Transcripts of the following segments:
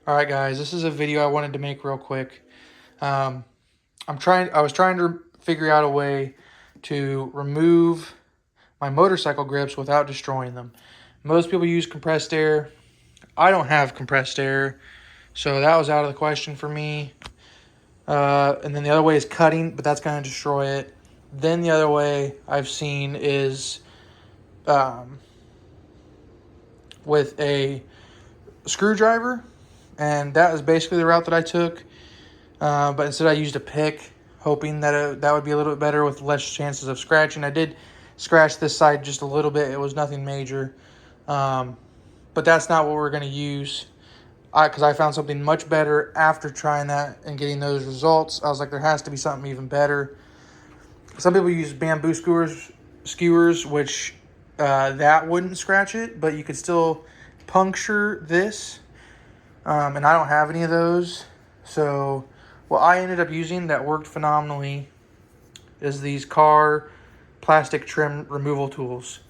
All right, guys, this is a video I wanted to make real quick. Um, I was trying to figure out a way to remove my motorcycle grips without destroying them. Most people use compressed air. I don't have compressed air, so that was out of the question for me. And then the other way is cutting, but that's going to destroy it. Then the other way I've seen is um, with a screwdriver, and that is basically the route that I took. But instead I used a pick, hoping that that would be a little bit better with less chances of scratching. I did scratch this side just a little bit. It was nothing major. But that's not what we're going to use, because I found something much better after trying that and getting those results. I was like, there has to be something even better. Some people use bamboo skewers, which that wouldn't scratch it, but you could still puncture this. And I don't have any of those. So what I ended up using that worked phenomenally is these car plastic trim removal tools.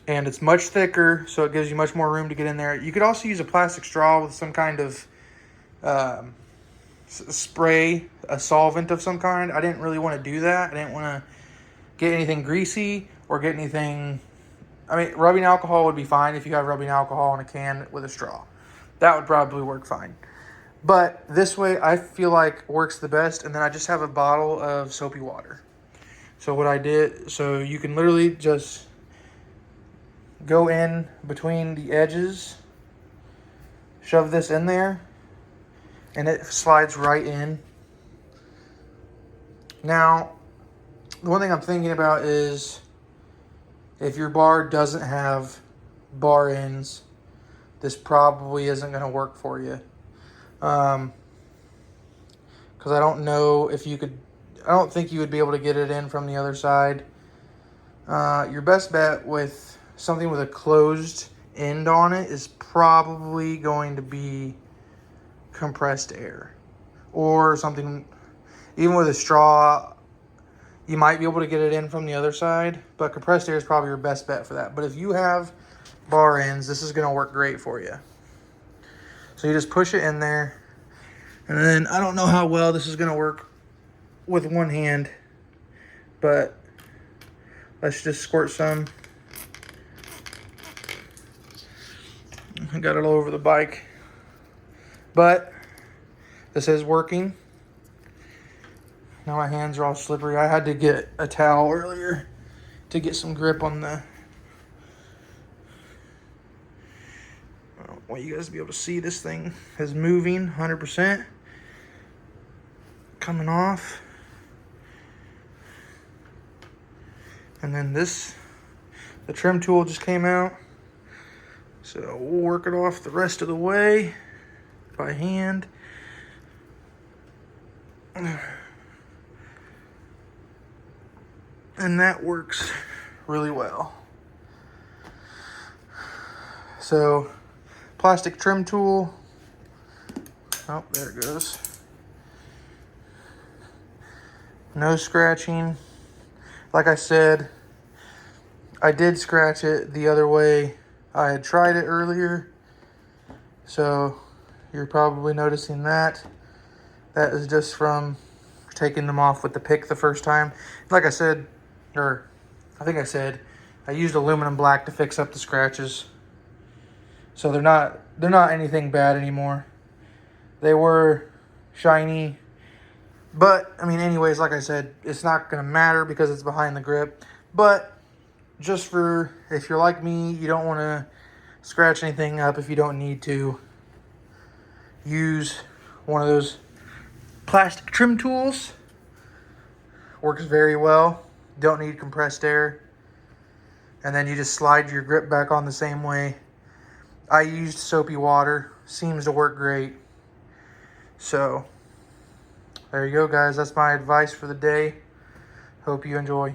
And it's much thicker, so it gives you much more room to get in there. You could also use a plastic straw with some kind of spray, a solvent of some kind. I didn't really want to do that. I didn't want to get anything greasy or get anything... I mean, rubbing alcohol would be fine if you have rubbing alcohol in a can with a straw. That would probably work fine. But this way, I feel like works the best. And then I just have a bottle of soapy water. So what I did, so you can literally just go in between the edges, shove this in there, and it slides right in. Now, the one thing I'm thinking about is if your bar doesn't have bar ends, this probably isn't going to work for you. Because I don't know if you could, I don't think you would be able to get it in from the other side. Your best bet with something with a closed end on it is probably going to be compressed air. Or something, even with a straw, you might be able to get it in from the other side, but compressed air is probably your best bet for that. But if you have bar ends, this is going to work great for you. So you just push it in there. And then I don't know how well this is going to work with one hand, but let's just squirt some. I got it all over the bike. But this is working. Now my hands are all slippery. I had to get a towel earlier to get some grip on the... I want you guys to be able to see this thing is moving 100%. Coming off. And then this, the trim tool just came out. So we'll work it off the rest of the way by hand. And that works really well. So, plastic trim tool. Oh, there it goes. No scratching. Like I said, I did scratch it the other way. I had tried it earlier. So, you're probably noticing that. That is just from taking them off with the pick the first time. Like I said, or I think I said, I used aluminum black to fix up the scratches. So they're not anything bad anymore. They were shiny. But, I mean, anyways, like I said, it's not going to matter because it's behind the grip. But just for, if you're like me, you don't want to scratch anything up if you don't need to, use one of those plastic trim tools. Works very well. Don't need compressed air. And then you just slide your grip back on the same way. I used soapy water. Seems to work great. So, there you go, guys. That's my advice for the day. Hope you enjoy.